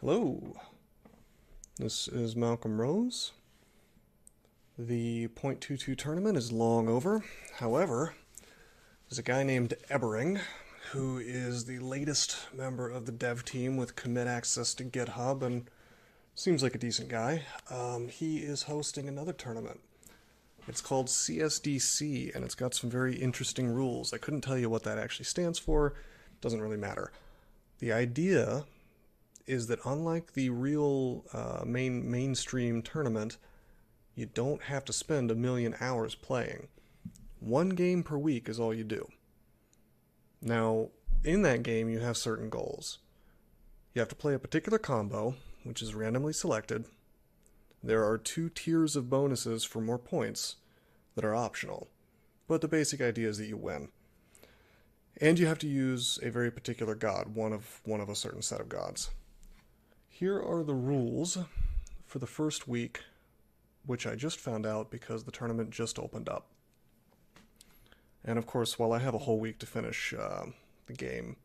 Hello, this is Malcolm Rose. The .22 tournament is long over. However, there's a guy named Ebering who is the latest member of the dev team with commit access to GitHub and seems like a decent guy. He is hosting another tournament. It's called CSDC, and it's got some very interesting rules. I couldn't tell you what that actually stands for. Doesn't really matter. The idea is that unlike the real mainstream tournament, you don't have to spend 1,000,000 hours playing. One game per week is all you do. Now, in that game, you have certain goals. You have to play a particular combo, which is randomly selected. There are 2 tiers of bonuses for more points that are optional, but the basic idea is that you win. And you have to use a very particular god, one of a certain set of gods. Here are the rules for the first week, which I just found out because the tournament just opened up. And of course, while I have a whole week to finish the game,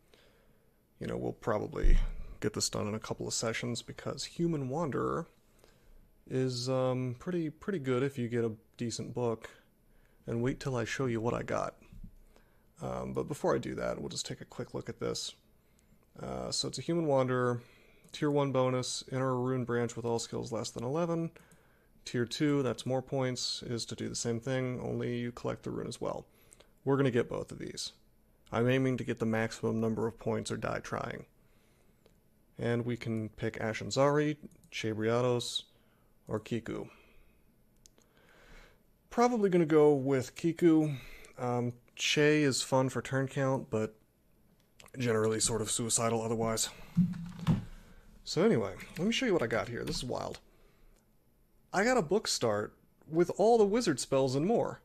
we'll probably get this done in a couple of sessions because HuWn Wanderer is pretty good if you get a decent book. And wait till I show you what I got. But before I do that, we'll just take a quick look at this. So it's a HuWn Wanderer. Tier 1 bonus, enter a rune branch with all skills less than 11. Tier 2, that's more points, is to do the same thing, only you collect the rune as well. We're going to get both of these. I'm aiming to get the maximum number of points or die trying. And we can pick Ashenzari, Cheibriados, or Kiku. Probably going to go with Kiku. Che is fun for turn count, but generally sort of suicidal otherwise. So anyway, let me show you what I got here. This is wild. I got a book start with all the wizard spells and more.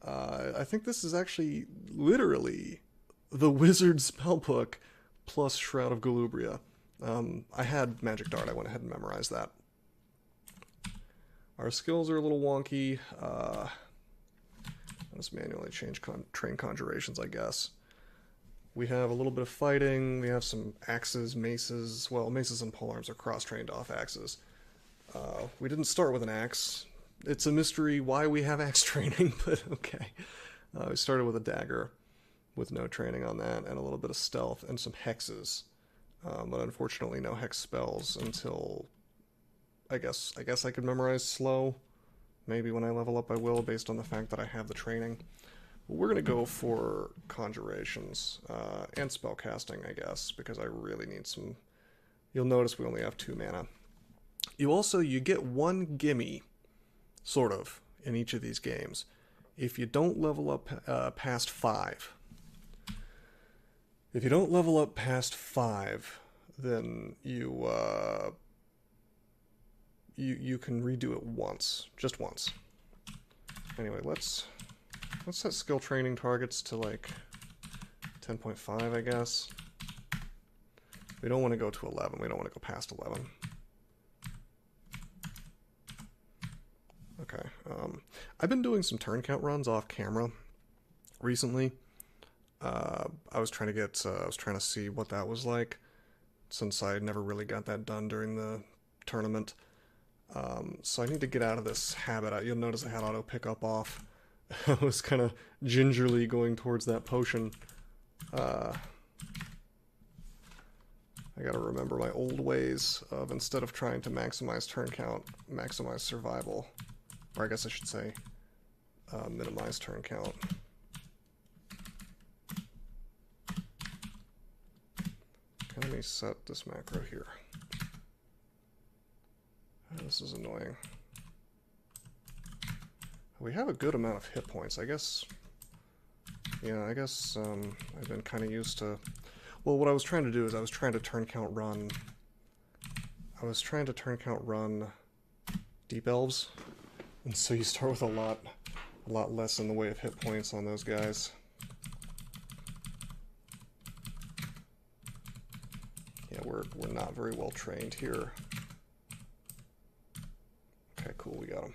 I think this is actually literally the wizard spellbook plus Shroud of Galubria. I had Magic Dart. I went ahead and memorized that. Our skills are a little wonky. I'll just manually change train conjurations, I guess. We have a little bit of fighting. We have some axes, maces. Well, maces and polearms are cross-trained off axes. We didn't start with an axe. It's a mystery why we have axe training, but okay. We started with a dagger with no training on that, and a little bit of stealth and some hexes. But unfortunately no hex spells until I guess I could memorize slow. Maybe when I level up I will, based on the fact that I have the training. We're going to go for conjurations and spellcasting, I guess, because I really need some. You'll notice we only have 2 mana. You get 1 gimme, sort of, in each of these games, if you don't level up past 5. If you don't level up past 5, then you can redo it once, just once. Anyway, let's set skill training targets to like 10.5, I guess. We don't want to go to 11. We don't want to go past 11. Okay. I've been doing some turn count runs off camera recently. I was trying to see what that was like, since I never really got that done during the tournament. So I need to get out of this habit. You'll notice I had auto pickup off. I was kind of gingerly going towards that potion. I gotta remember my old ways of, instead of trying to maximize turn count, maximize survival. Or I guess I should say minimize turn count. Okay, let me set this macro here. This is annoying. We have a good amount of hit points, I guess. Yeah, I guess I've been kind of used to. Well, what I was trying to do is I was trying to turn count run. Deep Elves, and so you start with a lot less in the way of hit points on those guys. Yeah, we're not very well trained here. Okay, cool, we got him.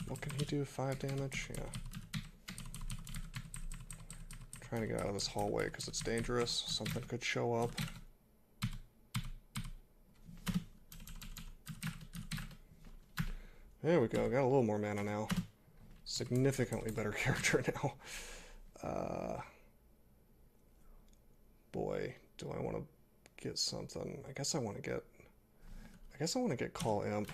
What can he do? 5 damage? Yeah. Trying to get out of this hallway because it's dangerous. Something could show up. There we go. Got a little more mana now. Significantly better character now. Boy, do I want to get something. I guess I want to get Call Imp.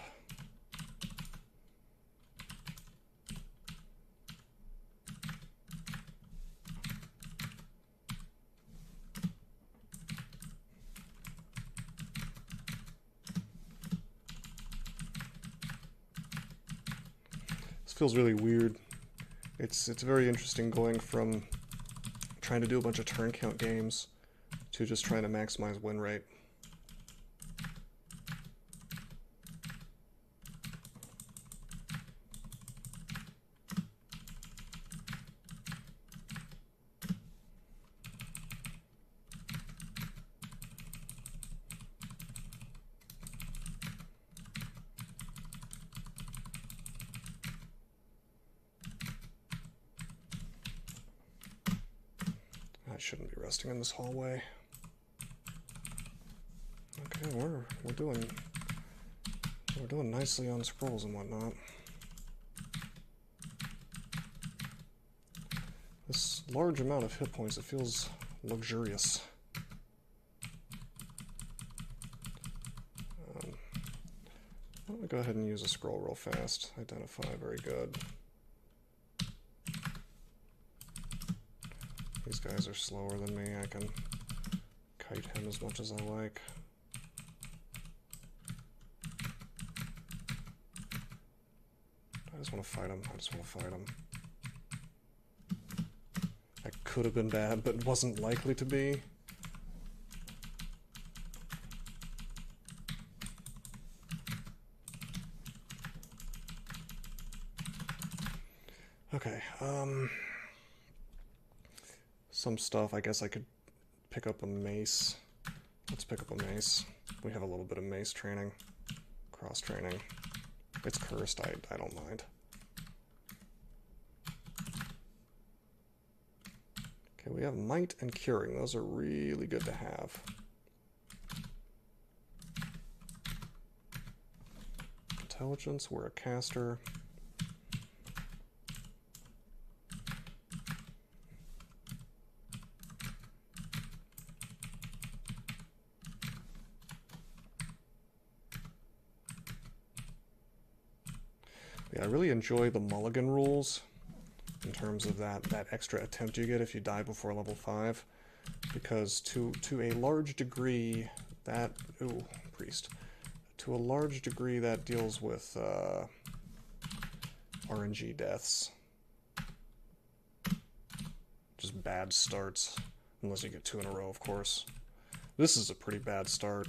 This feels really weird. It's very interesting going from trying to do a bunch of turn count games to just trying to maximize win rate. I shouldn't be resting in this hallway. Okay, we're doing nicely on scrolls and whatnot. This large amount of hit points, it feels luxurious. Why don't we go ahead and use a scroll real fast? Identify, very good. These guys are slower than me. I can kite him as much as I like. I just want to fight him. That could have been bad, but wasn't likely to be. Okay, some stuff, I guess I could pick up a mace. Let's pick up a mace. We have a little bit of mace training, cross training. It's cursed, I don't mind. Okay, we have might and curing. Those are really good to have. Intelligence, we're a caster. Yeah, I really enjoy the mulligan rules in terms of that extra attempt you get if you die before level 5, because to a large degree that priest, to a large degree that deals with RNG deaths, just bad starts, unless you get 2 in a row, of course. This is a pretty bad start.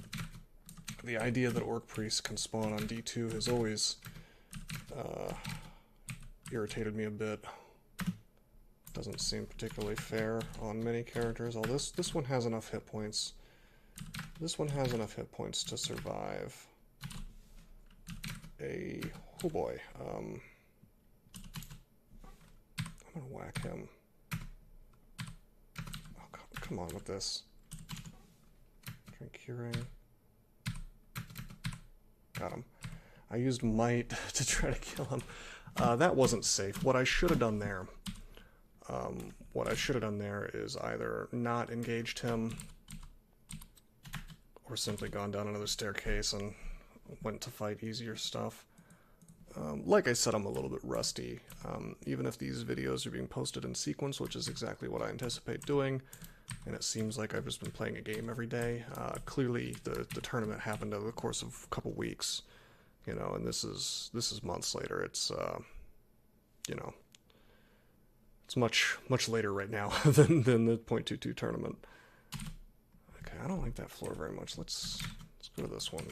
The idea that Orc Priests can spawn on D2 has always irritated me a bit. Doesn't seem particularly fair on many characters. Although this one has enough hit points. This one has enough hit points to survive a... oh boy. I'm gonna whack him. Oh, come on with this. Drink curing. Got him. I used might to try to kill him. That wasn't safe. What I should have done there, is either not engaged him or simply gone down another staircase and went to fight easier stuff. Like I said, I'm a little bit rusty. Even if these videos are being posted in sequence, which is exactly what I anticipate doing, and it seems like I've just been playing a game every day, clearly the tournament happened over the course of a couple weeks. You know, and this is months later. It's you know, it's much later right now than the .22 tournament. Okay, I don't like that floor very much. Let's go to this one.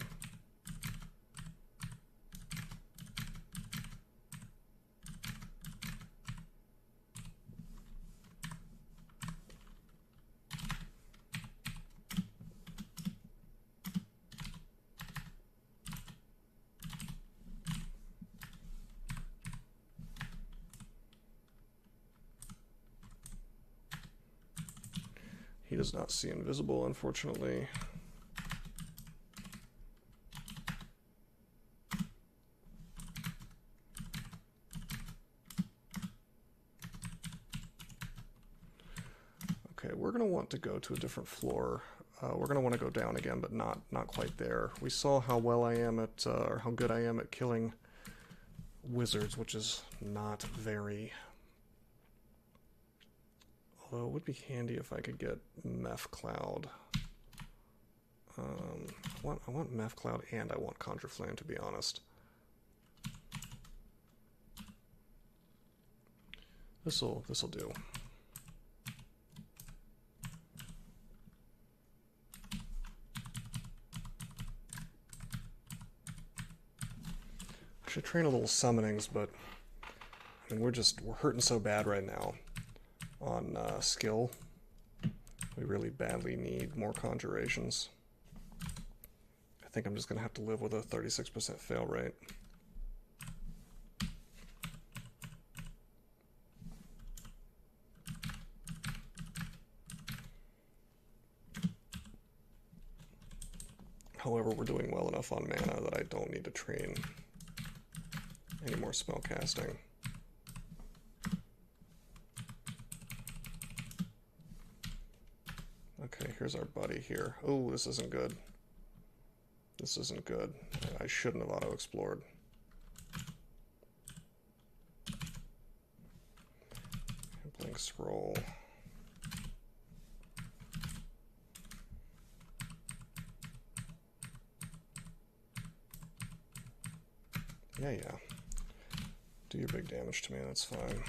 He does not see invisible, unfortunately. Okay, we're going to want to go to a different floor. We're going to want to go down again, but not quite there. We saw how well I am at, or how good I am at killing wizards, which is not very... Although it would be handy if I could get Meph Cloud. I want Meph Cloud and I want Conjure Flame, to be honest. This'll do. I should train a little summonings, but I mean, we're hurting so bad right now on skill. We really badly need more conjurations. I think I'm just going to have to live with a 36% fail rate. However, we're doing well enough on mana that I don't need to train any more spell casting. Okay, here's our buddy here. Oh, this isn't good. This isn't good. I shouldn't have auto-explored. Blink scroll. Yeah. Do your big damage to me, that's fine.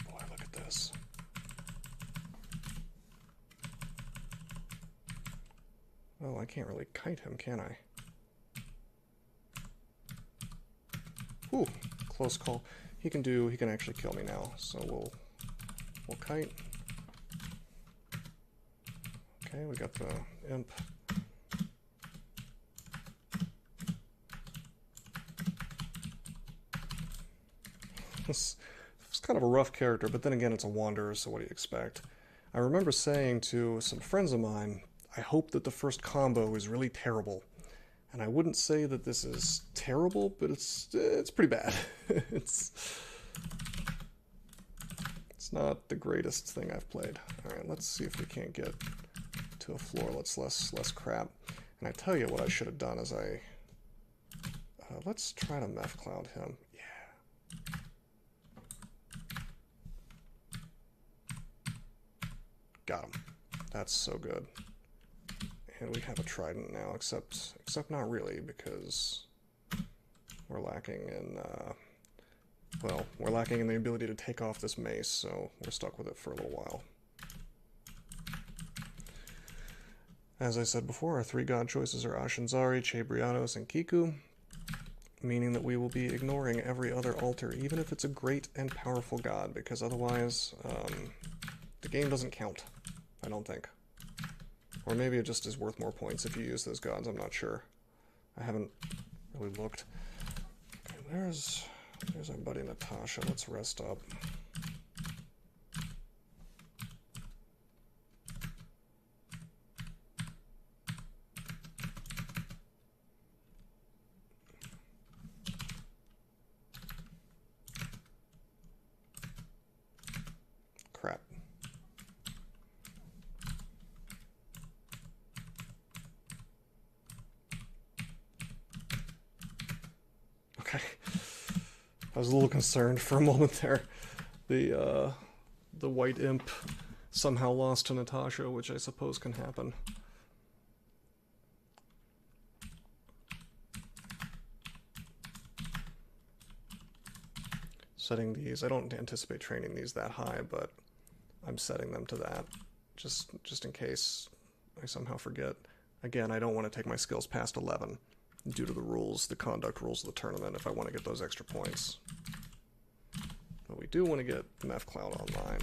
Boy, look at this. Oh, I can't really kite him, can I? Ooh, close call. He can actually kill me now, so we'll kite. Okay, we got the imp. This is kind of a rough character, but then again, it's a wanderer, so what do you expect? I remember saying to some friends of mine, I hope that the first combo is really terrible. And I wouldn't say that this is terrible, but it's pretty bad. It's not the greatest thing I've played. All right, let's see if we can't get to a floor that's less crap. And I tell you what I should have done is let's try to Meph Cloud him. Yeah. Got him. That's so good. And we have a trident now, except not really, because we're lacking in, well, we're lacking in the ability to take off this mace, so we're stuck with it for a little while. As I said before, our three god choices are Ashenzari, Cheibriados, and Kiku, meaning that we will be ignoring every other altar, even if it's a great and powerful god, because otherwise, the game doesn't count, I don't think. Or maybe it just is worth more points if you use those gods, I'm not sure. I haven't really looked. Okay, there's our buddy Natasha. Let's rest up. Crap. Okay. I was a little concerned for a moment there. The white imp somehow lost to Natasha, which I suppose can happen. Setting these, I don't anticipate training these that high, but I'm setting them to that, just in case I somehow forget. Again, I don't want to take my skills past 11. Due to the rules, the conduct rules of the tournament, if I want to get those extra points. But we do want to get Meph Cloud online.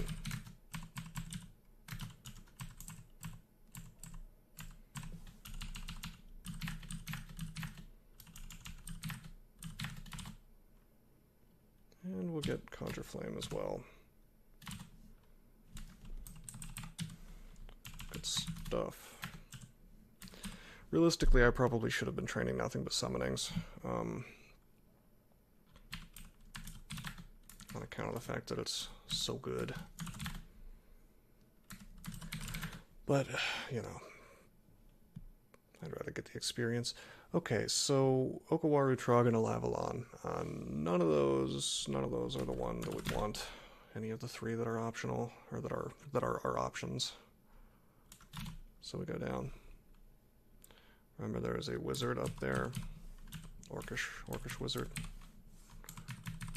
And we'll get Conjure Flame as well. Good stuff. Realistically, I probably should have been training nothing but summonings. On account of the fact that it's so good. But, you know, I'd rather get the experience. Okay, so Okawaru, Trog, and Alavalon. None of those are the ones that we want. Any of the three that are optional, or that are our options. So we go down. Remember, there is a wizard up there. Orcish wizard.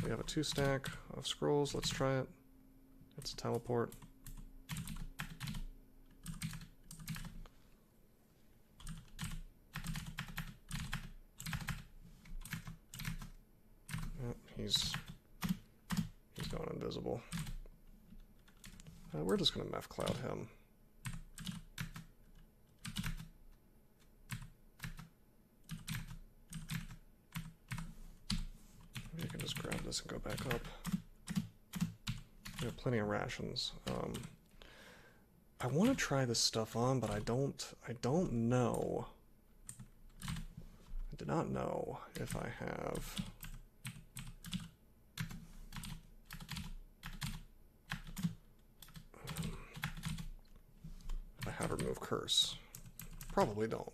We have a 2-stack of scrolls. Let's try it. It's a teleport. Yep, he's going invisible. We're just gonna Meph Cloud him. Maybe I can just grab this and go back up. We have plenty of rations. I want to try this stuff on, but I don't know. I do not know if I have. If I have remove curse. Probably don't.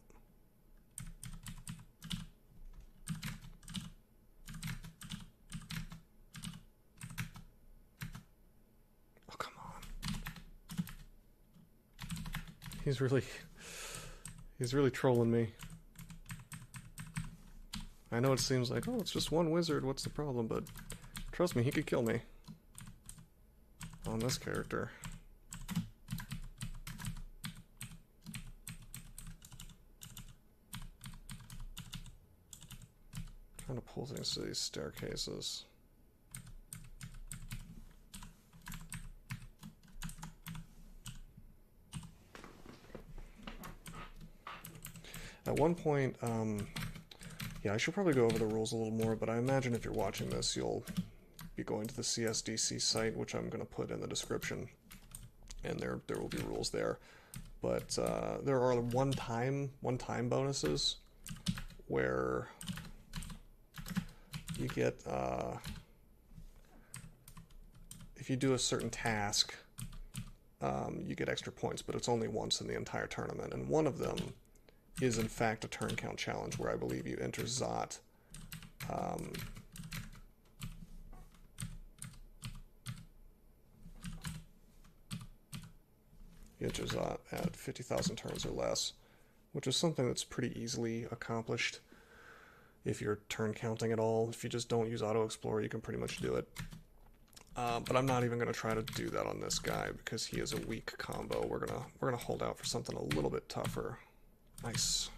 He's really trolling me. I know it seems like, oh, it's just one wizard, what's the problem? But trust me, he could kill me. On this character. Trying to pull things to these staircases. At one point, yeah, I should probably go over the rules a little more, but I imagine if you're watching this, you'll be going to the CSDC site, which I'm going to put in the description, and there will be rules there. But there are one-time bonuses where you get, if you do a certain task, you get extra points, but it's only once in the entire tournament, and one of them is in fact a turn count challenge where I believe you enter Zot. You enter Zot at 50,000 turns or less, which is something that's pretty easily accomplished if you're turn counting at all. If you just don't use Auto Explorer, you can pretty much do it. But I'm not even going to try to do that on this guy because he is a weak combo. We're gonna hold out for something a little bit tougher. Nice.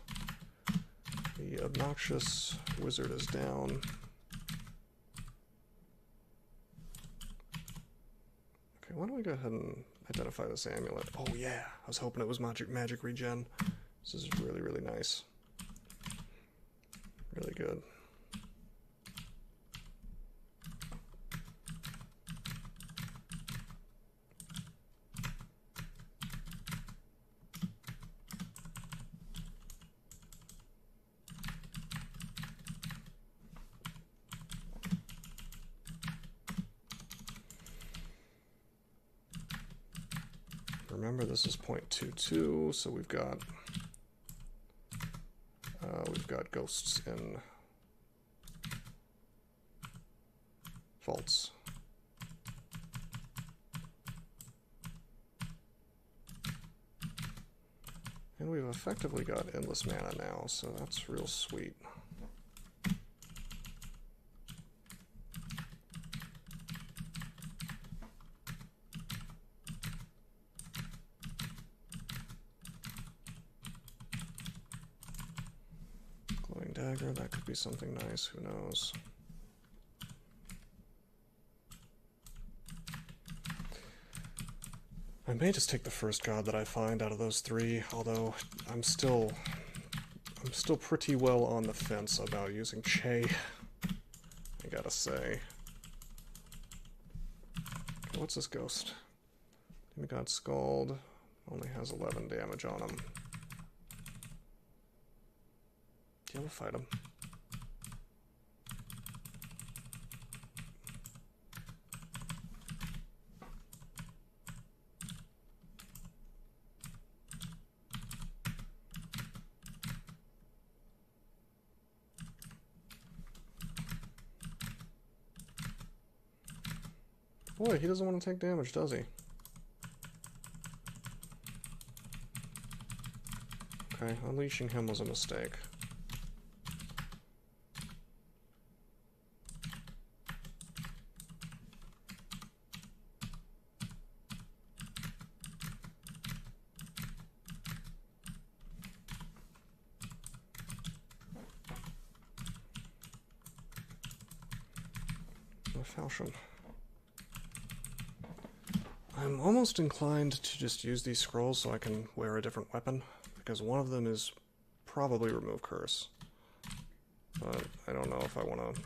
The obnoxious wizard is down. Okay, why don't we go ahead and identify this amulet? Oh yeah, I was hoping it was magic regen. This is really, really nice. Really good. Remember, this is 0.22, so we've got ghosts in vaults. And we've effectively got endless mana now, so that's real sweet. Dagger, that could be something nice, who knows. I may just take the first god that I find out of those three, although I'm still pretty well on the fence about using Che, I gotta say. what's this ghost? Demigod Scald only has 11 damage on him. Yeah, we'll fight him. Boy, he doesn't want to take damage, does he? Okay, unleashing him was a mistake. Falchion. I'm almost inclined to just use these scrolls so I can wear a different weapon, because one of them is probably remove curse. But I don't know if I want to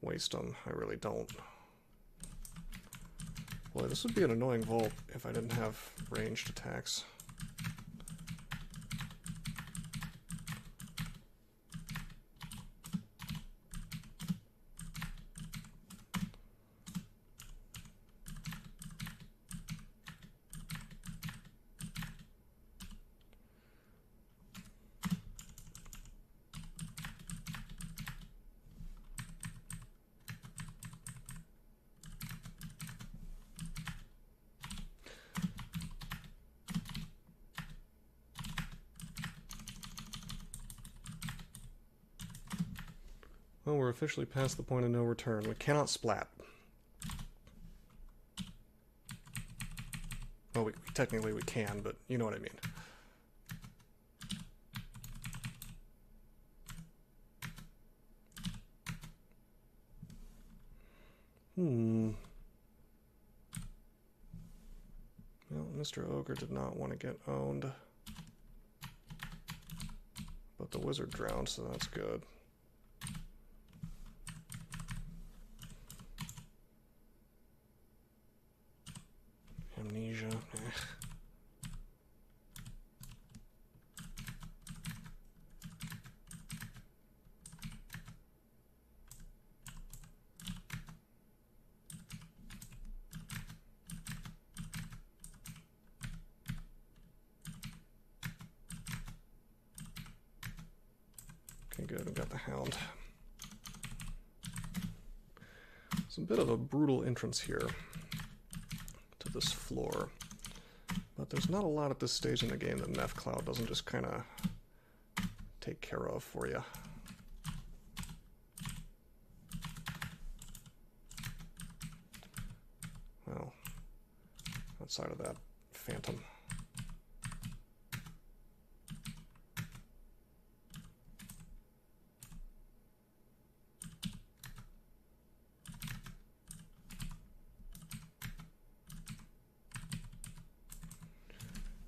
waste them. I really don't. Boy, this would be an annoying vault if I didn't have ranged attacks. Well, we're officially past the point of no return. We cannot splat. Well, technically we can, but you know what I mean. Well, Mr. Ogre did not want to get owned. But the wizard drowned, so that's good. Amnesia. Okay, good. We got the Hound. It's a bit of a brutal entrance here to this floor, but there's not a lot at this stage in the game that Meth Cloud doesn't just kind of take care of for you. Well, outside of that Phantom.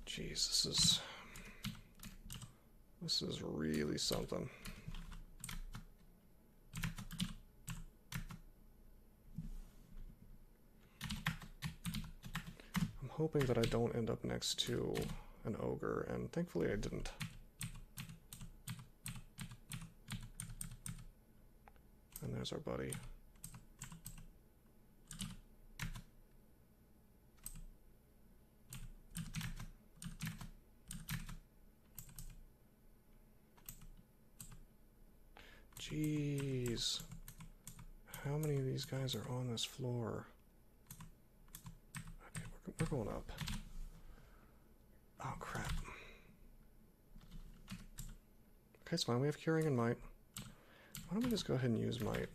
Jeez, this is really something. I'm hoping that I don't end up next to an ogre, and thankfully I didn't. And there's our buddy. Jeez. How many of these guys are on this floor? Okay, we're going up. Oh, crap. Okay, it's fine. We have Curing and Might. Why don't we just go ahead and use Might?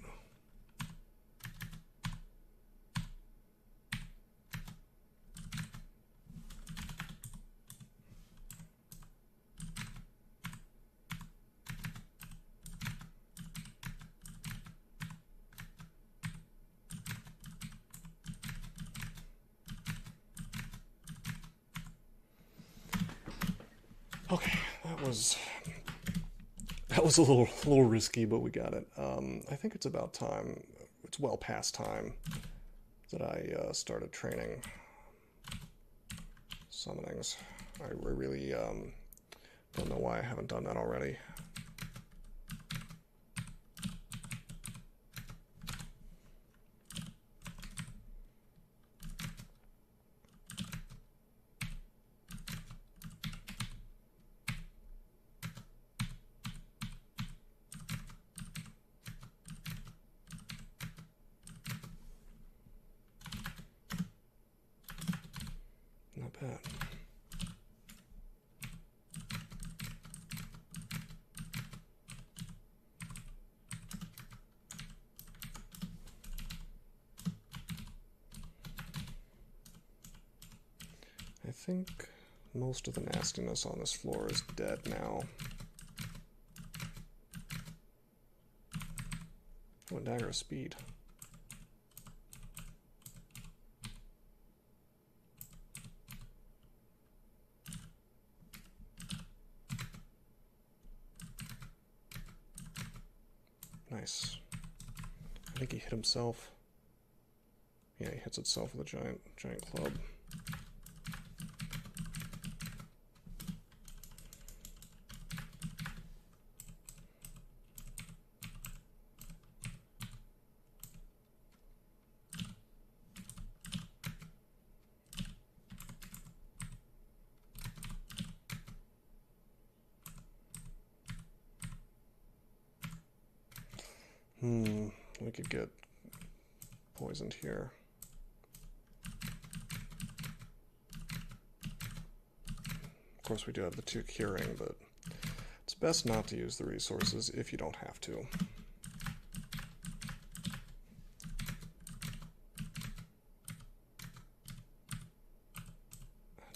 Okay, that was a little risky, but we got it. I think it's about time. It's well past time that I started training summonings. I really don't know why I haven't done that already. Not bad. I think most of the nastiness on this floor is dead now. Oh, a dagger of speed. Nice. I think he hit himself. Yeah, he hits itself with a giant club. We could get poisoned here. Of course, we do have the 2 curing, but it's best not to use the resources if you don't have to.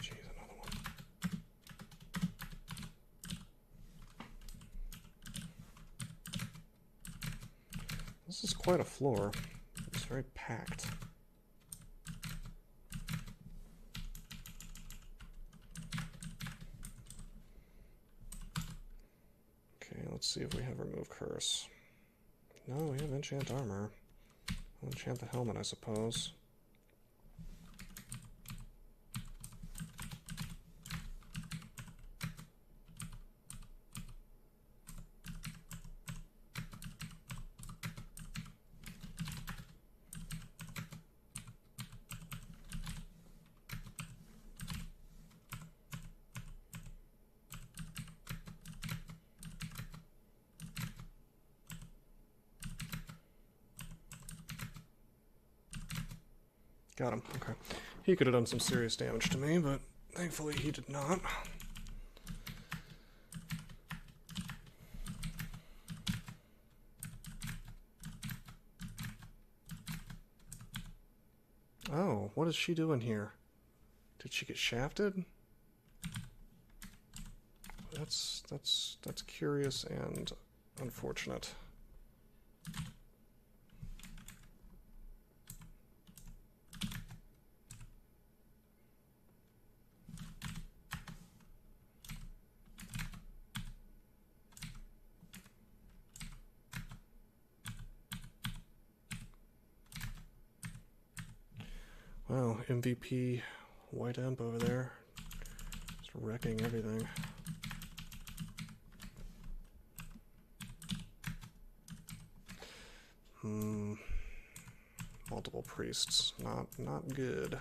Jeez, another one. This is quite a floor. It's very packed. Okay, let's see if we have remove curse. No, we have enchant armor. I'll enchant the helmet, I suppose. Got him. Okay. He could have done some serious damage to me, but thankfully he did not. Oh, what is she doing here? Did she get shafted? That's curious and unfortunate. Wow, MVP White Imp over there. Just wrecking everything. Multiple priests. Not good.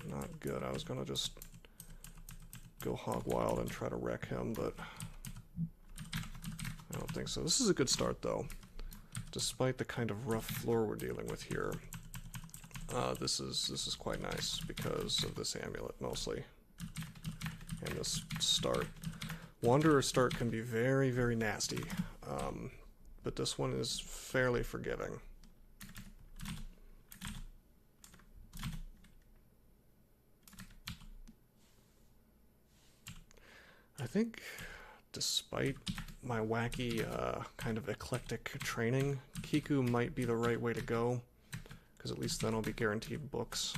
Not good. I was gonna just go hog wild and try to wreck him, but I don't think so. This is a good start though. Despite the kind of rough floor we're dealing with here. This is quite nice because of this amulet mostly, and this start. Wanderer start can be very, very nasty, but this one is fairly forgiving. I think, despite my wacky, kind of eclectic training, Kiku might be the right way to go. Because at least then I'll be guaranteed books.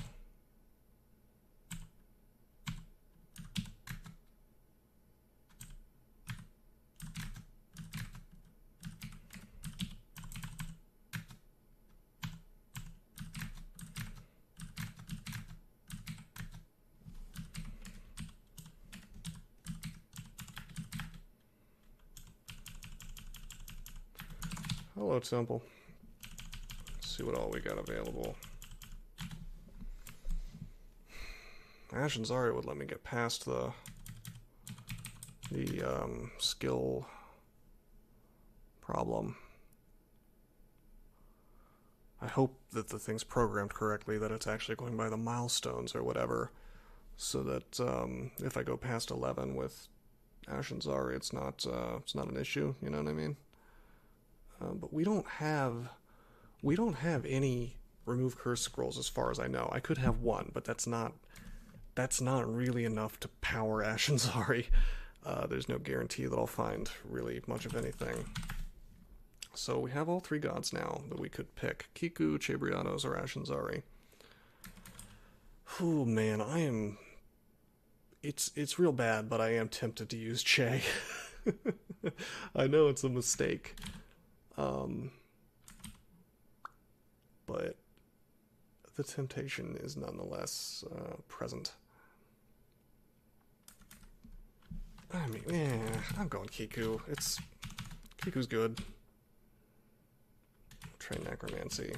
Hello, Temple. Let's see what all we got available. Ashenzari would let me get past the skill problem. I hope that the thing's programmed correctly, that it's actually going by the milestones or whatever, so that if I go past 11 with Ashenzari, it's not an issue. You know what I mean? But we don't have any remove curse scrolls as far as I know. I could have one, but that's not really enough to power Ashenzari. There's no guarantee that I'll find really much of anything. So we have all three gods now that we could pick: Kiku, Cheibriados, or Ashenzari. Oh man, I am. It's real bad, but I am tempted to use Che. I know it's a mistake, but the temptation is nonetheless present. I mean, I'm going Kiku. Kiku's good. Try necromancy.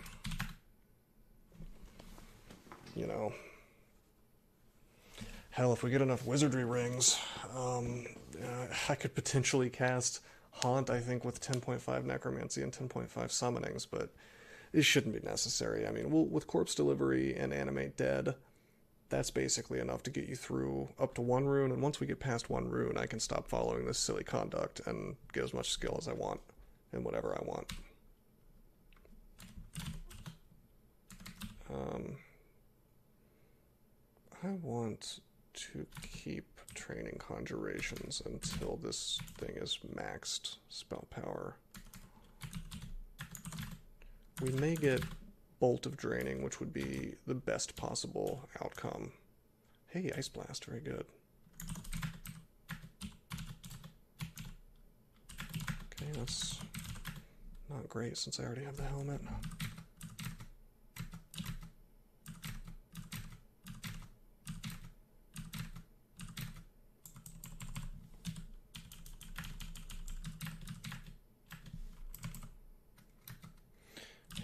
You know. Hell, if we get enough wizardry rings, I could potentially cast Haunt, I think, with 10.5 necromancy and 10.5 summonings, but it shouldn't be necessary. I mean, with corpse delivery and animate dead, that's basically enough to get you through up to one rune, and once we get past one rune, I can stop following this silly conduct and get as much skill as I want and whatever I want. I want to keep training conjurations until this thing is maxed spell power. We may get Bolt of Draining, which would be the best possible outcome. Hey, Ice Blast, very good. Okay, that's not great since I already have the helmet.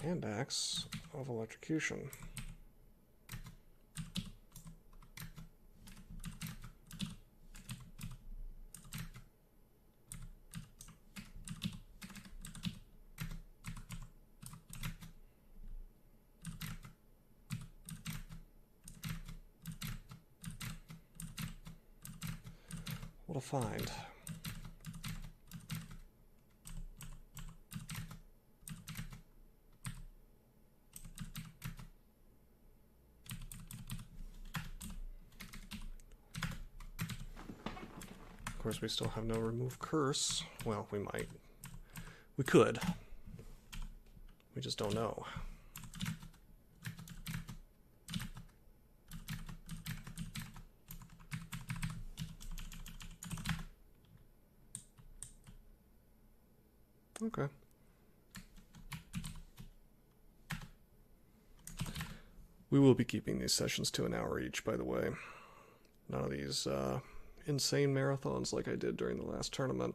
Hand Axe of Electrocution. What'll find? Of course, we still have no remove curse. Well, we might. We could. We just don't know. Okay. We will be keeping these sessions to an hour each, by the way. None of these insane marathons like I did during the last tournament.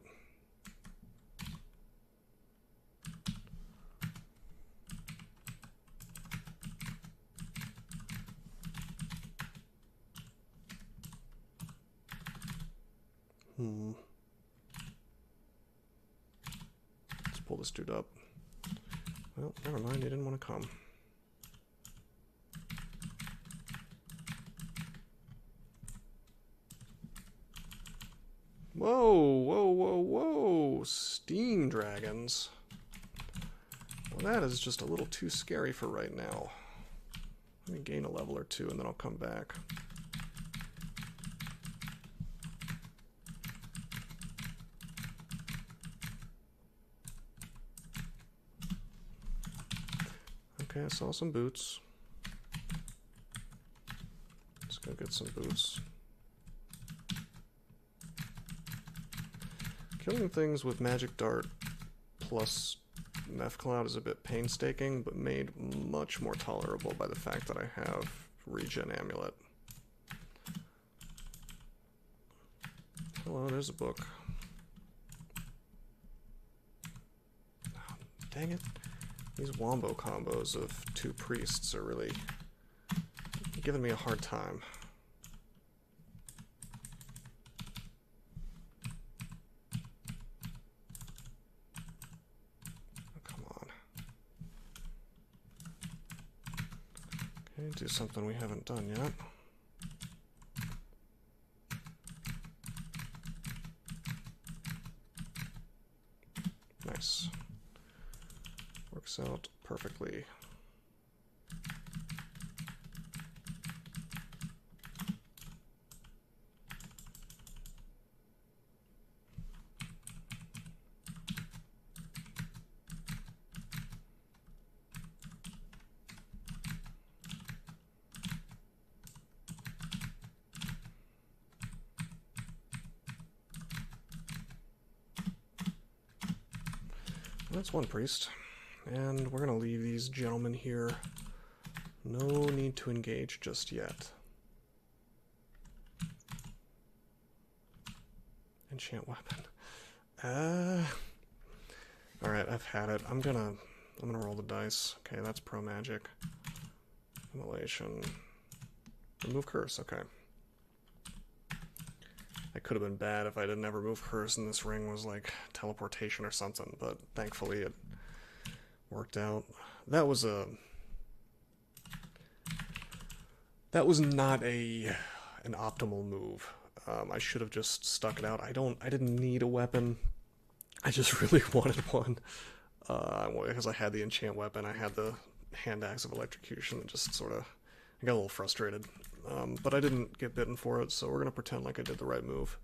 Let's pull this dude up. Well, never mind, he didn't want to come. Whoa, whoa, whoa, whoa! Steam dragons. Well, that is just a little too scary for right now. Let me gain a level or two and then I'll come back. Okay, I saw some boots. Let's go get some boots. Killing things with Magic Dart plus Meph Cloud is a bit painstaking, but made much more tolerable by the fact that I have Regen Amulet. Hello, there's a book. Dang it. These wombo combos of 2 priests are really giving me a hard time. Oh, come on. Okay, do something we haven't done yet. Nice. Works out perfectly. That's one priest. And we're going to leave these gentlemen here. No need to engage just yet. Enchant weapon. Alright, I've had it. I'm gonna roll the dice. Okay, that's pro magic. Immolation. Remove curse, okay. That could have been bad if I didn't ever move curse and this ring was like teleportation or something, but thankfully it worked out. That was not an optimal move. I should have just stuck it out. I didn't need a weapon. I just really wanted one. Because I had the enchant weapon, I had the hand axe of electrocution, and just sort of, I got a little frustrated. But I didn't get bitten for it, so we're going to pretend like I did the right move.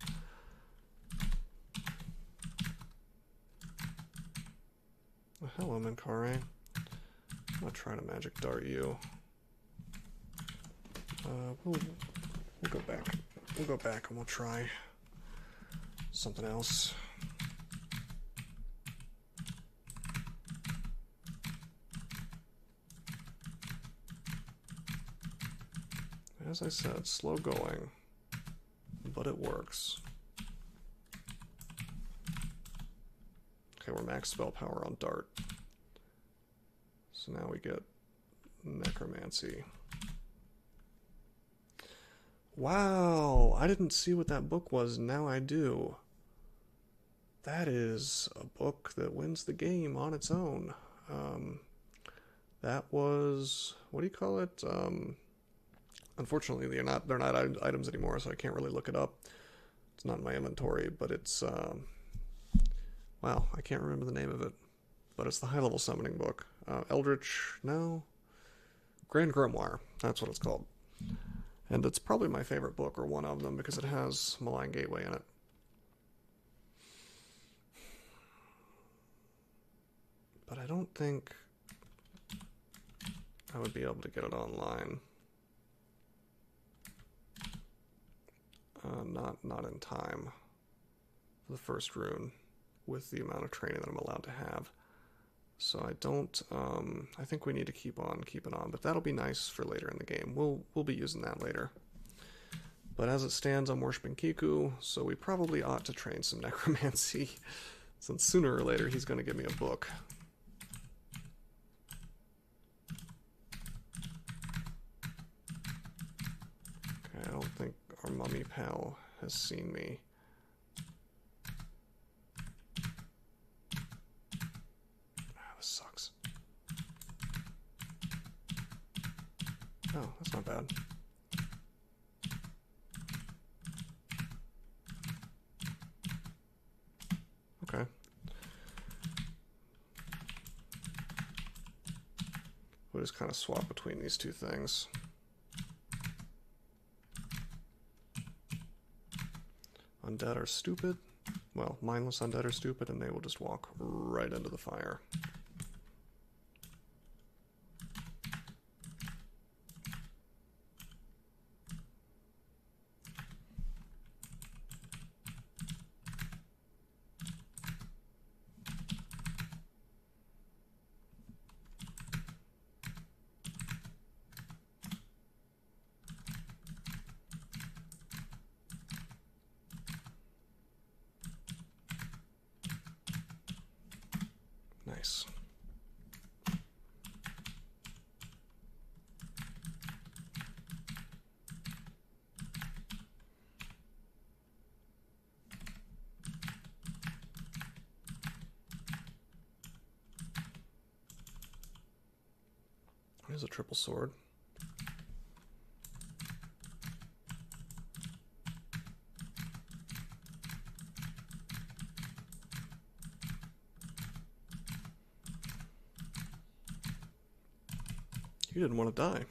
Well, hello, Minkare. I'm going to try to magic dart you. We'll go back. We'll go back and we'll try something else. As I said, slow going, but it works. Okay, we're max spell power on dart. So now we get necromancy. Wow, I didn't see what that book was, now I do. That is a book that wins the game on its own. That was, what do you call it? Unfortunately, they're not items anymore, so I can't really look it up. It's not in my inventory, but it's, wow, I can't remember the name of it. But it's the high-level summoning book. Eldritch, no? Grand Grimoire, that's what it's called. And it's probably my favorite book, or one of them, because it has Malign Gateway in it. But I don't think I would be able to get it online. Not in time for the first rune with the amount of training that I'm allowed to have. So I don't, I think we need to keep on keeping on, but that'll be nice for later in the game. We'll be using that later. But as it stands, I'm worshipping Kiku, so we probably ought to train some necromancy, since sooner or later he's going to give me a book. Okay, I don't think our mummy pal has seen me. This sucks. Oh, that's not bad. Okay. We'll just kind of swap between these two things. Undead are stupid. Well, mindless undead are stupid, and they will just walk right into the fire. Nice. Here's a triple sword. You didn't want to die.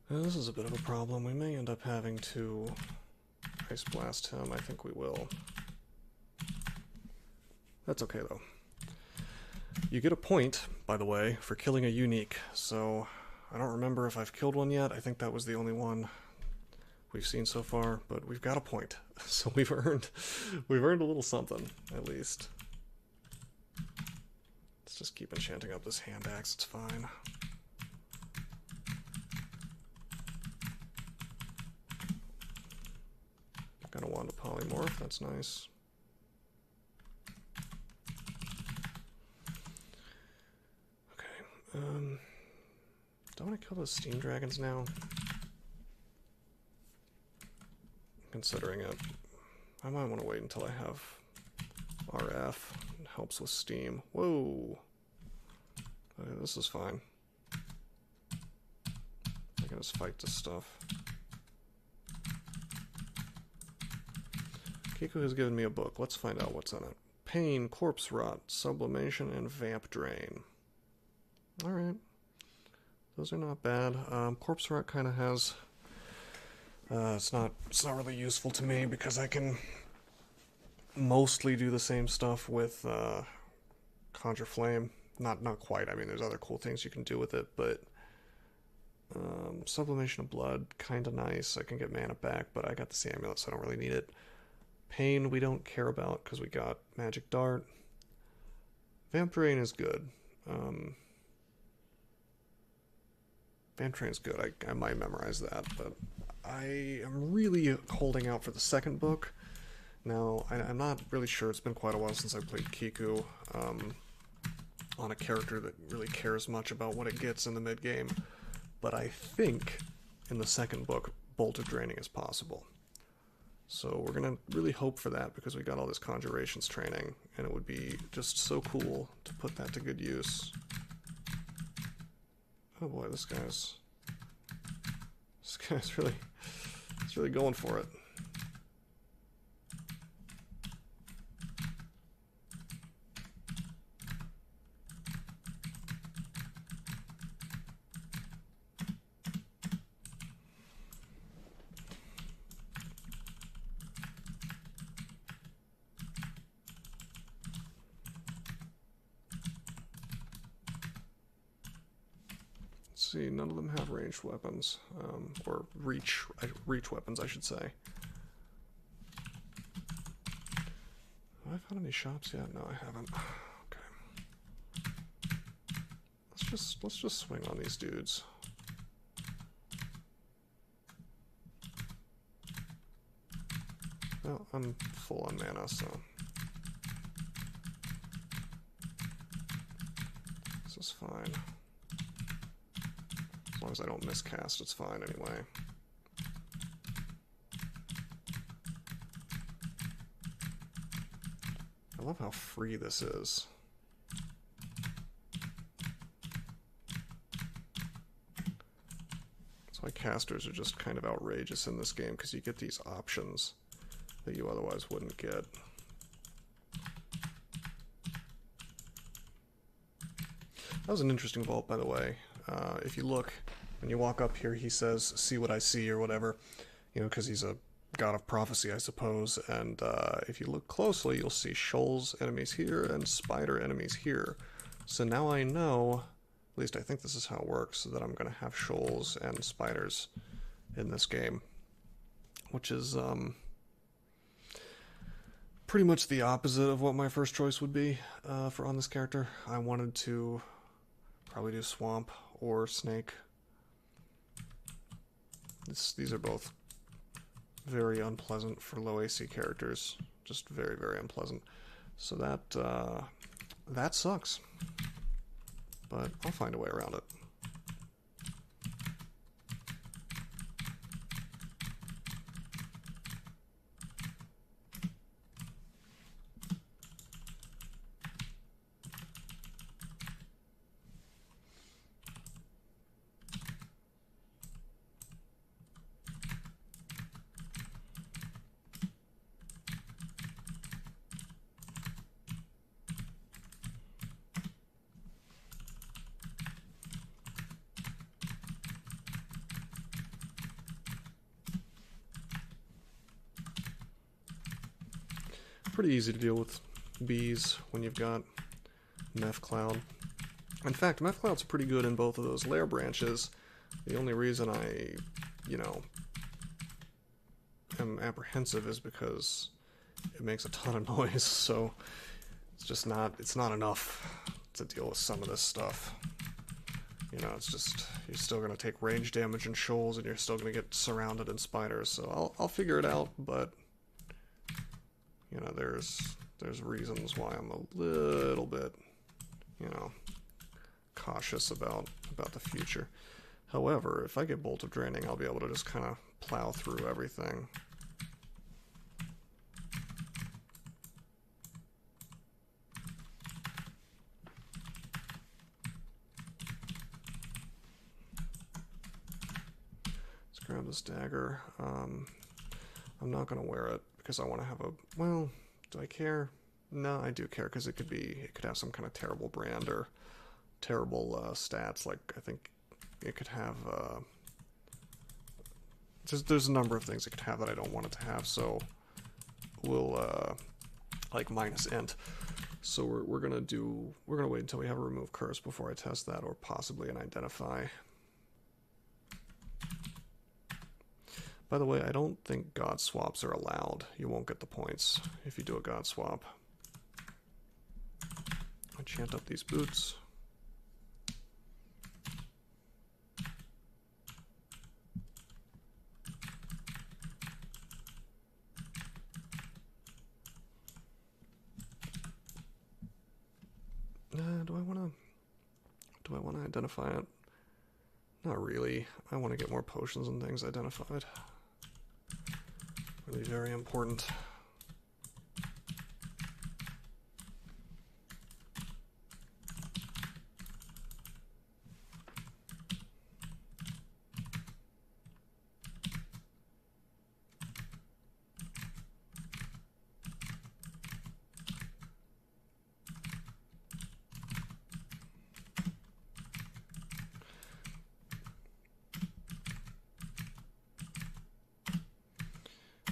This is a bit of a problem. We may end up having to Ice Blast him. I think we will. That's okay, though. You get a point, by the way, for killing a unique, so I don't remember if I've killed one yet. I think that was the only one we've seen so far, but we've got a point. So we've earned a little something, at least. Let's just keep enchanting up this hand axe, it's fine. Got a wand of polymorph, that's nice. Okay, do I want to kill those steam dragons now? Considering it. I might want to wait until I have RF. It helps with steam. Whoa! Okay, this is fine. I can just fight this stuff. Kiku has given me a book. Let's find out what's in it. Pain, corpse rot, sublimation, and vamp drain. Alright. Those are not bad. Corpse rot kind of has... it's not really useful to me because I can mostly do the same stuff with Conjure Flame. Not quite. I mean, there's other cool things you can do with it, but Sublimation of Blood, kind of nice. I can get mana back, but I got the Amulet, so I don't really need it. Pain we don't care about because we got Magic Dart. Vamp Drain is good. Vamp Drain is good. I might memorize that, but I am really holding out for the second book. Now, I'm not really sure. It's been quite a while since I played Kiku on a character that really cares much about what it gets in the mid-game. But I think in the second book, Bolt of Draining is possible. So we're going to really hope for that because we got all this Conjurations training, and it would be just so cool to put that to good use. Oh boy, this guy's really, he's really going for it. See, none of them have ranged weapons, or reach weapons, I should say. Have I found any shops yet? No, I haven't. Okay. Let's just swing on these dudes. Well, I'm full on mana, so this is fine. As long as I don't miscast, it's fine anyway. I love how free this is. That's why casters are just kind of outrageous in this game, because you get these options that you otherwise wouldn't get. That was an interesting vault, by the way. If you look, when you walk up here, he says, "See what I see," or whatever, you know, because he's a god of prophecy, I suppose, and if you look closely, you'll see shoals enemies here and spider enemies here. So now I know, at least I think this is how it works, that I'm going to have shoals and spiders in this game, which is pretty much the opposite of what my first choice would be for on this character. I wanted to probably do swamp or snake. These are both very unpleasant for low AC characters. Just very, very unpleasant. So that sucks. But I'll find a way around it. pretty easy to deal with bees when you've got Meth Cloud. In fact, Meth Cloud's pretty good in both of those lair branches. The only reason I, you know, am apprehensive is because it makes a ton of noise, so it's just not, it's not enough to deal with some of this stuff. You know, it's just, you're still going to take range damage in shoals, and you're still going to get surrounded in spiders, so I'll figure it out, but, you know, there's reasons why I'm a little bit, you know, cautious about the future. However, if I get Bolt of Draining, I'll be able to just kind of plow through everything. Let's grab this dagger. I'm not going to wear it because I want to have a, well, do I care? No, I do care because it could have some kind of terrible brand or terrible stats. Like, I think it could have, there's a number of things it could have that I don't want it to have, so we'll, like, minus int. So we're gonna wait until we have a remove curse before I test that, or possibly an identify. By the way, I don't think god swaps are allowed. You won't get the points if you do a god swap. Enchant up these boots. Do I want to identify it? Not really. I want to get more potions and things identified. Really very important.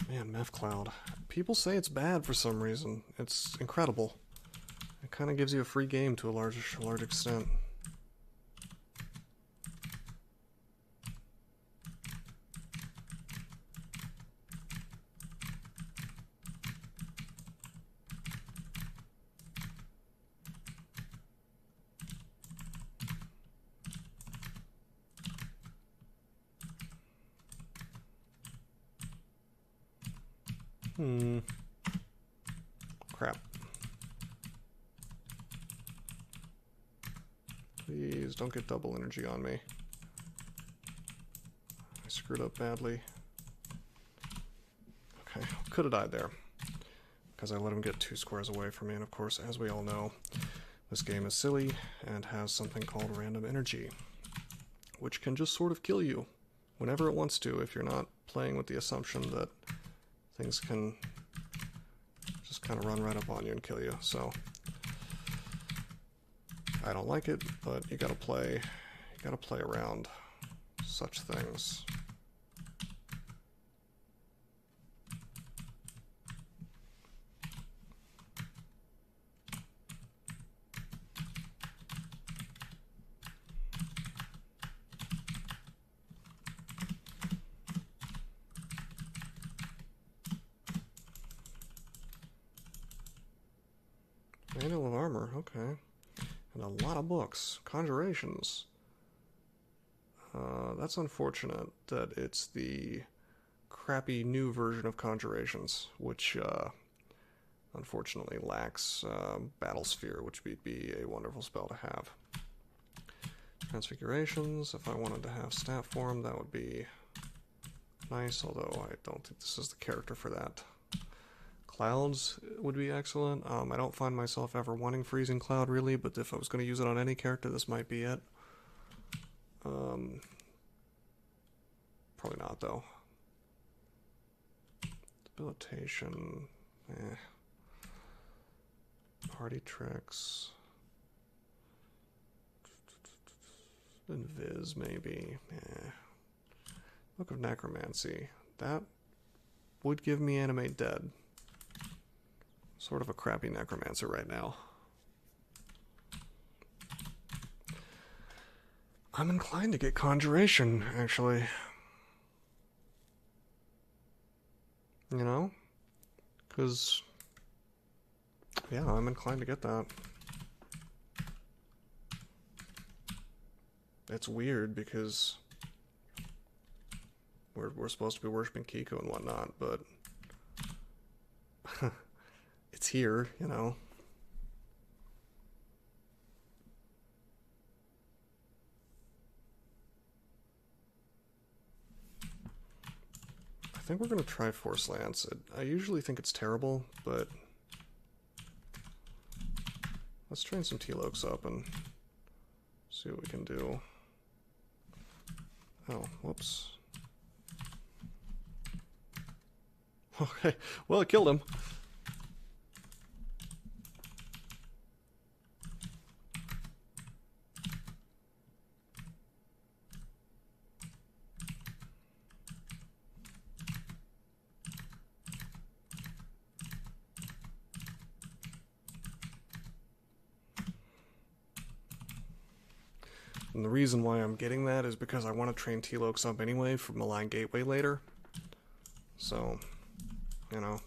Man, Meth Cloud. People say it's bad for some reason. It's incredible. It kind of gives you a free game to a large extent. Crap. Please don't get double energy on me. I screwed up badly. Okay, could have died there, because I let him get 2 squares away from me, and of course, as we all know, this game is silly and has something called random energy, which can just sort of kill you whenever it wants to if you're not playing with the assumption that things can just kind of run right up on you and kill you. So I don't like it, but you gotta play around such things. Manual of Armor, okay. And a lot of books. Conjurations. That's unfortunate that it's the crappy new version of Conjurations, which unfortunately lacks Battle Sphere, which would be a wonderful spell to have. Transfigurations, if I wanted to have Stat Form, that would be nice, although I don't think this is the character for that. Clouds would be excellent. I don't find myself ever wanting Freezing Cloud, really, but if I was going to use it on any character, this might be it. Probably not, though. Debilitation. Party tricks. Invis, maybe. Book of Necromancy. That would give me Animate Dead. Sort of a crappy necromancer right now. I'm inclined to get conjuration, actually. You know? Because, yeah, I'm inclined to get that. It's weird because we're supposed to be worshiping Kiku and whatnot, but it's here, you know. I think we're going to try Force Lance. I usually think it's terrible, but let's train some T-Lokes up and see what we can do. Oh, whoops. Okay, well, it killed him. And the reason why I'm getting that is because I want to train T-Lokes up anyway for Malign Gateway later. So, you know,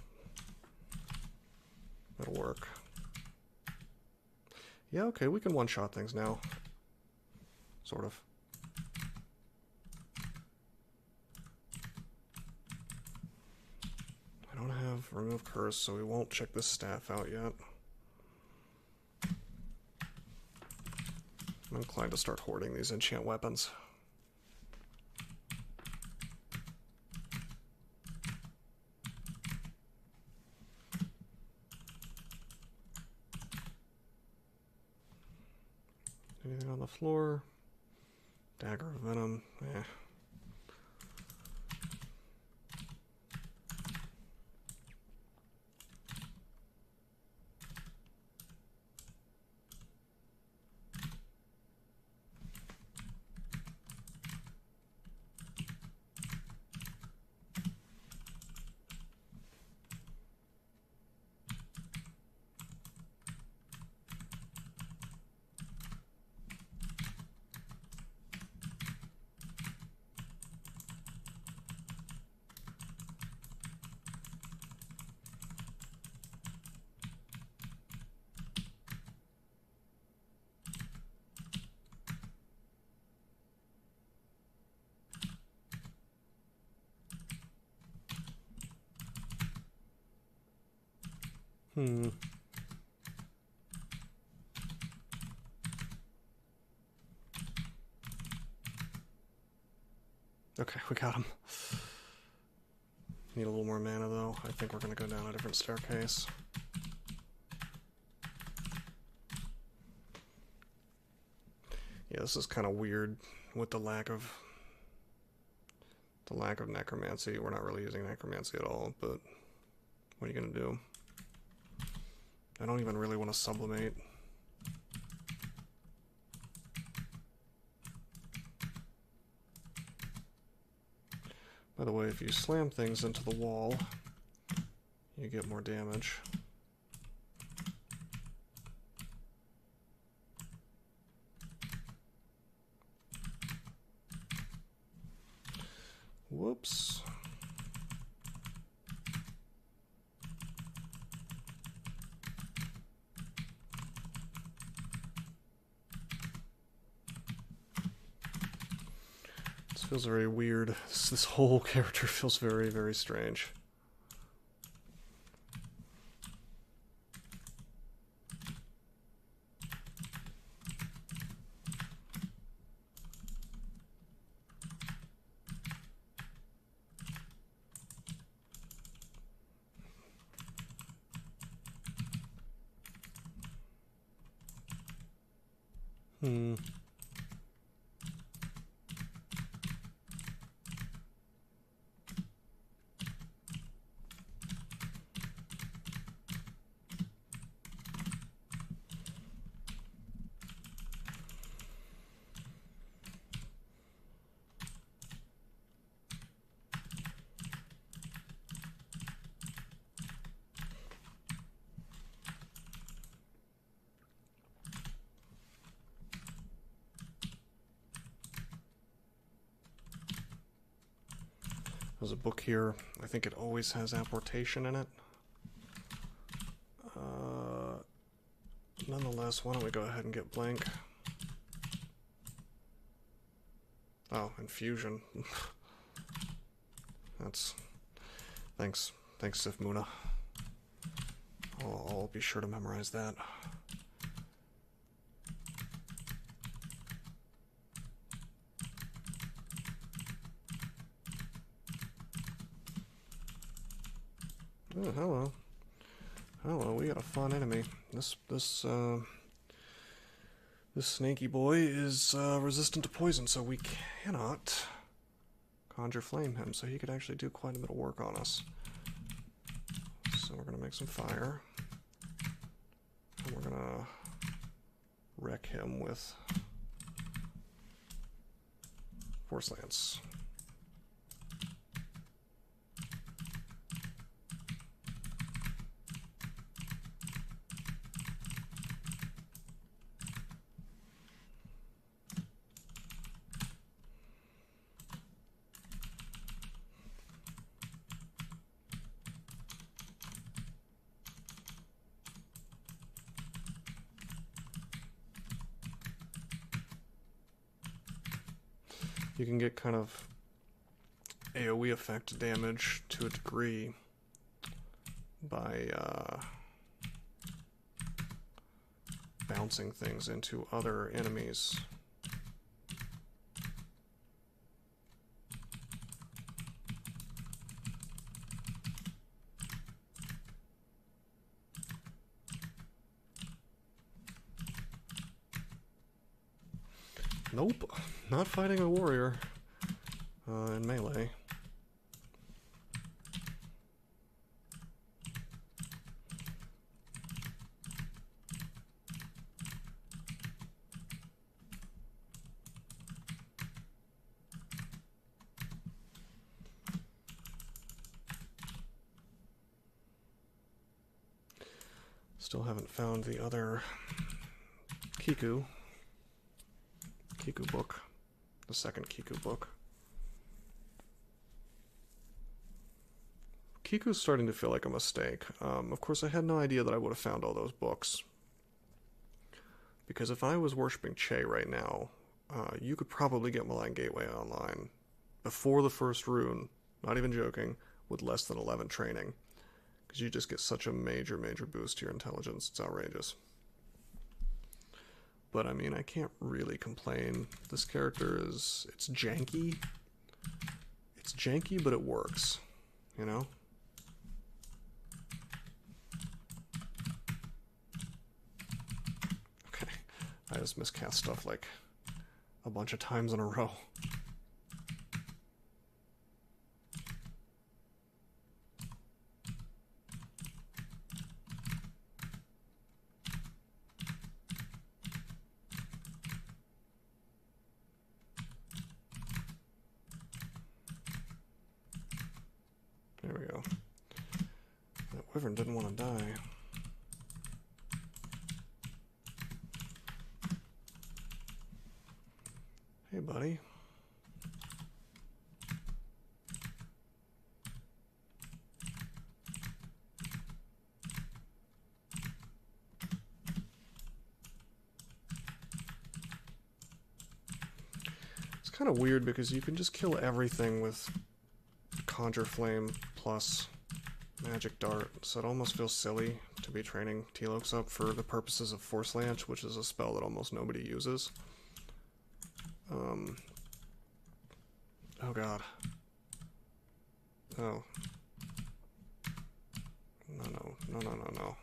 it'll work. Yeah, okay, we can one-shot things now. Sort of. I don't have Remove Curse, so we won't check this staff out yet. I'm inclined to start hoarding these enchant weapons. Anything on the floor? Dagger of Venom. Eh. Okay, we got him. Need a little more mana though. I think we're gonna go down a different staircase. Yeah, this is kind of weird with the lack of necromancy. We're not really using necromancy at all, but what are you gonna do? I don't even really want to sublimate. By the way, if you slam things into the wall, you get more damage. Whoops. This feels very weird. This whole character feels very, very strange. There's a book here. I think it always has apportation in it. Nonetheless, why don't we go ahead and get blank? Oh, infusion. That's... Thanks, Sif Muna. I'll be sure to memorize that. Oh, hello. Hello, we got a fun enemy. This snaky boy is resistant to poison, so we cannot conjure flame him, so he could actually do quite a bit of work on us. So we're gonna make some fire. And we're gonna wreck him with Force Lance. You can get kind of AoE effect damage to a degree by bouncing things into other enemies. Nope, not fighting a warrior in melee. Still haven't found the other Kiku book, the second Kiku book. Kiku's starting to feel like a mistake. Of course, I had no idea that I would have found all those books. Because if I was worshipping Che right now, you could probably get Malign Gateway online before the first rune, not even joking, with less than 11 training. Because you just get such a major boost to your intelligence. It's outrageous. But I mean, I can't really complain. This character is... it's janky. It's janky, but it works. You know? Okay. I just miscast stuff like a bunch of times in a row. There we go. That wyvern didn't want to die. Hey, buddy. It's kind of weird because you can just kill everything with Conjure Flame plus Magic Dart, so it almost feels silly to be training T-Lokes up for the purposes of Force Lance, which is a spell that almost nobody uses. Oh god. Oh. No.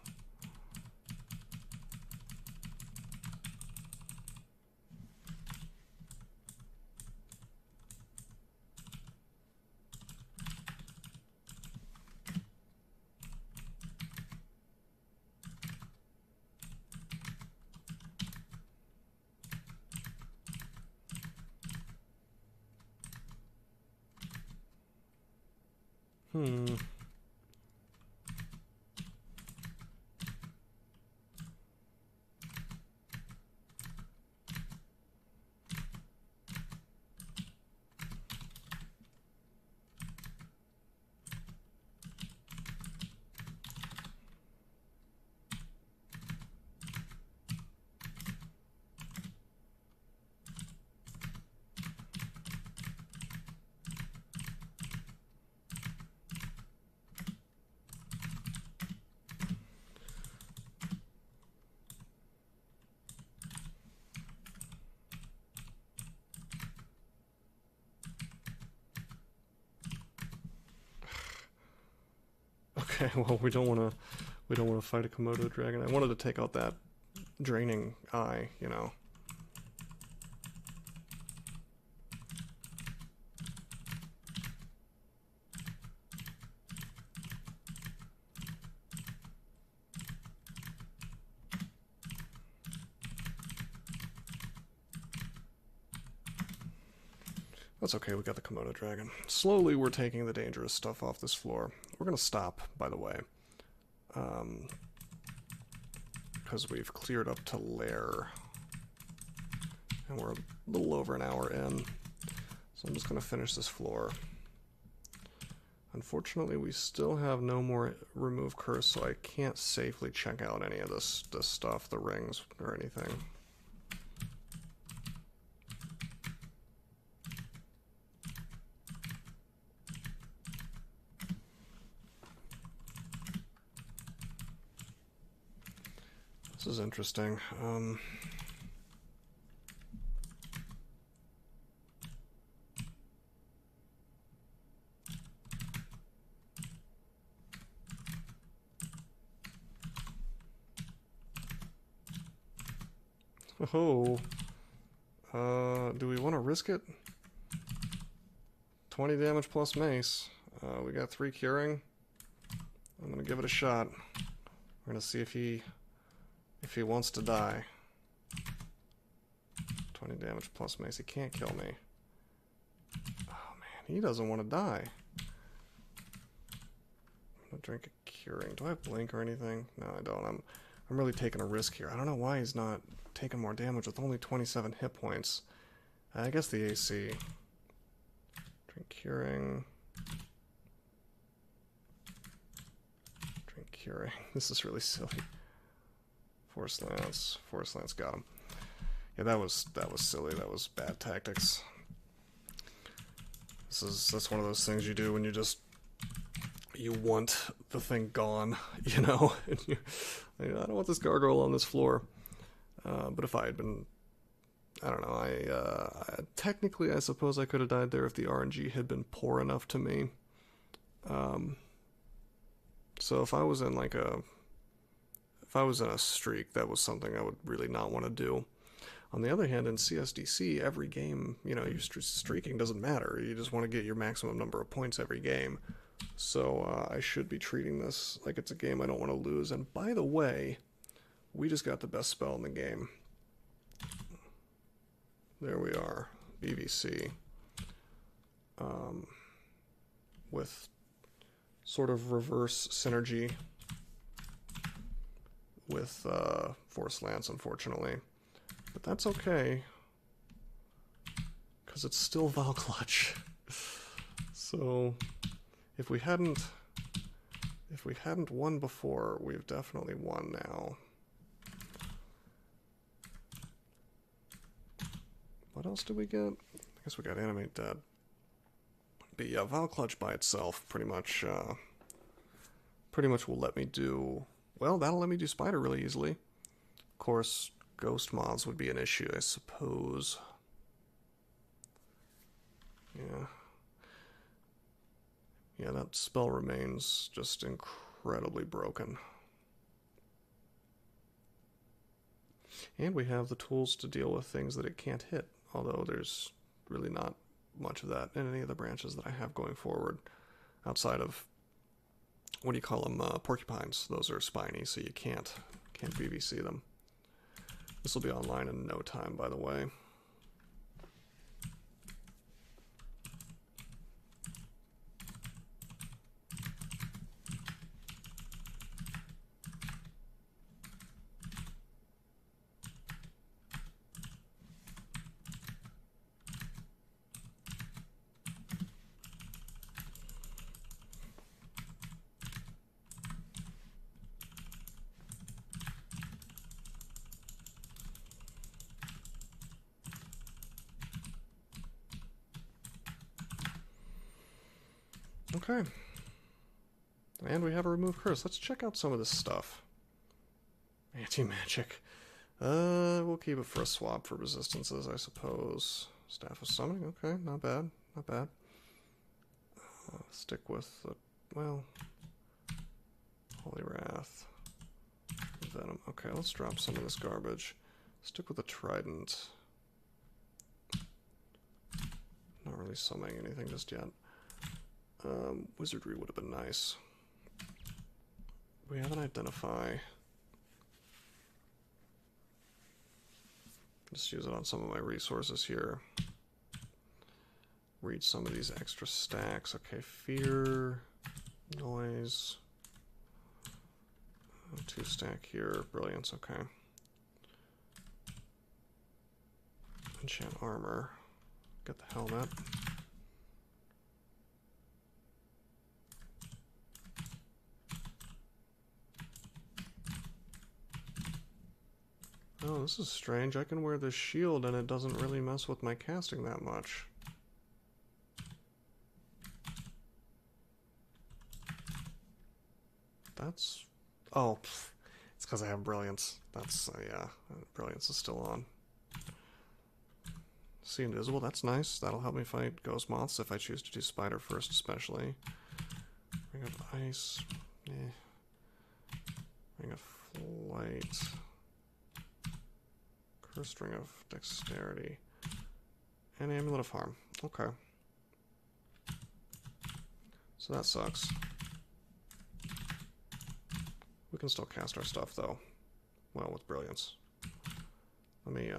Okay, well we don't want to fight a Komodo dragon. I wanted to take out that draining eye, you know. That's okay, we got the Komodo dragon. Slowly we're taking the dangerous stuff off this floor. We're gonna stop, by the way. Because we've cleared up to lair. And we're a little over an hour in. So I'm just gonna finish this floor. Unfortunately, we still have no more remove curse, so I can't safely check out any of this stuff, the rings or anything. This is interesting. Oh, do we want to risk it? 20 damage plus mace. We got 3 curing. I'm gonna give it a shot. We're gonna see if he wants to die. 20 damage plus mace. He can't kill me. Oh man, he doesn't want to die. I'm gonna drink a curing. Do I have blink or anything? No, I don't. I'm really taking a risk here. I don't know why he's not taking more damage with only 27 hit points. I guess the AC. Drink curing. Drink curing. This is really silly. Force Lance. Force Lance got him. Yeah, that was silly. That was bad tactics. That's one of those things you do when you want the thing gone, you know. And I don't want this gargoyle on this floor. But if I had been, I don't know. Technically, I suppose I could have died there if the RNG had been poor enough to me. So if I was in a streak, that was something I would really not want to do. On the other hand, in CSDC, every game, you know, you're streaking doesn't matter. You just want to get your maximum number of points every game. So I should be treating this like it's a game I don't want to lose. And by the way, we just got the best spell in the game. There we are, BVC. With sort of reverse synergy with Force Lance, unfortunately. But that's okay, because it's still Val Clutch. So if we hadn't won before, we've definitely won now. What else did we get? I guess we got Animate Dead. But yeah, Val Clutch by itself pretty much will let me do, well, that'll let me do Spider really easily. Of course, Ghost mods would be an issue, I suppose. Yeah. Yeah, that spell remains just incredibly broken. And we have the tools to deal with things that it can't hit, although there's really not much of that in any of the branches that I have going forward, outside of, what do you call them, porcupines. Those are spiny, so you can't BVC them. This will be online in no time, by the way. Okay. And we have a remove curse. Let's check out some of this stuff. Anti-magic. We'll keep it for a swap for resistances, I suppose. Staff of Summoning, okay, not bad, not bad. Stick with the, well, Poliwrath. Venom. Okay, let's drop some of this garbage. Stick with the trident. Not really summoning anything just yet. Wizardry would have been nice. We have an identify. Just use it on some of my resources here. Read some of these extra stacks. Okay, fear, noise. 2 stack here, brilliance, okay. Enchant armor. Get the helmet. Oh, this is strange. I can wear this shield and it doesn't really mess with my casting that much. That's... oh, it's because I have Brilliance. That's, yeah, Brilliance is still on. See Invisible, that's nice. That'll help me fight Ghost Moths if I choose to do Spider first, especially. Ring of Ice. Ring of Flight. Cursed Ring of Dexterity. And Amulet of Harm. Okay. So that sucks. We can still cast our stuff, though. Well, with Brilliance. Let me,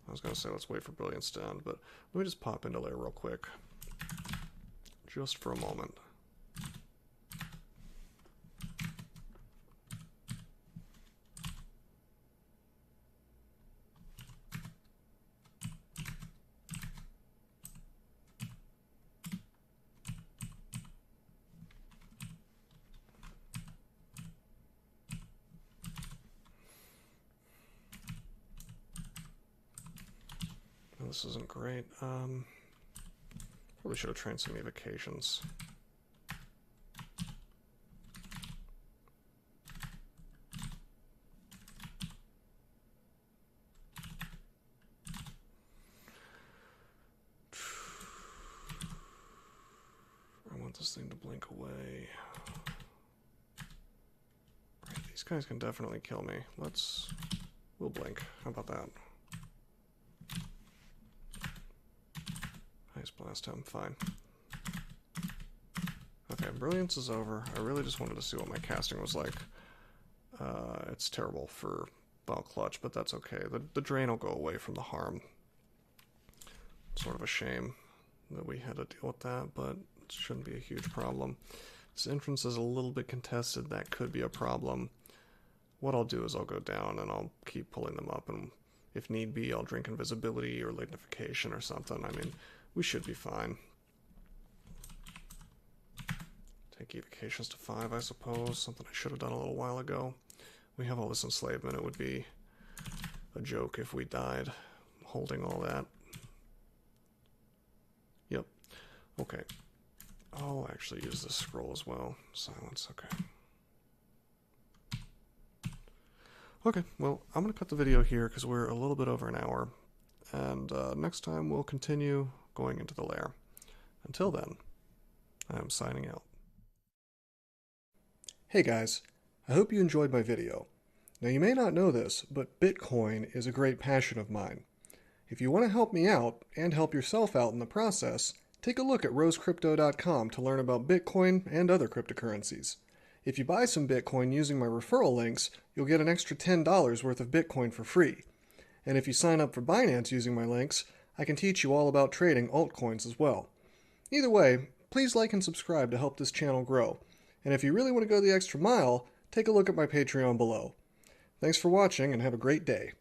I was gonna say let's wait for Brilliance to end, but let me just pop into lair real quick. Just for a moment. This isn't great. Probably should have trained some evocations. I want this thing to blink away. Right, these guys can definitely kill me. We'll blink. How about that? Ice Blast him, fine. Okay, Brilliance is over. I really just wanted to see what my casting was like. It's terrible for Ball Clutch, but that's okay. The drain will go away from the harm. Sort of a shame that we had to deal with that, but it shouldn't be a huge problem. This entrance is a little bit contested. That could be a problem. What I'll do is I'll go down and I'll keep pulling them up, and if need be, I'll drink Invisibility or Lignification or something. I mean, we should be fine. Take evocations to 5, I suppose. Something I should have done a little while ago. We have all this enslavement. It would be a joke if we died holding all that. Yep. Okay. I'll actually use this scroll as well. Silence, okay. Okay, well, I'm going to cut the video here because we're a little bit over an hour. And next time we'll continue going into the lair. Until then, I'm signing out. Hey guys, I hope you enjoyed my video. Now you may not know this, but Bitcoin is a great passion of mine. If you want to help me out, and help yourself out in the process, take a look at rosecrypto.com to learn about Bitcoin and other cryptocurrencies. If you buy some Bitcoin using my referral links, you'll get an extra $10 worth of Bitcoin for free. And if you sign up for Binance using my links, I can teach you all about trading altcoins as well. Either way, please like and subscribe to help this channel grow. And if you really want to go the extra mile, take a look at my Patreon below. Thanks for watching and have a great day.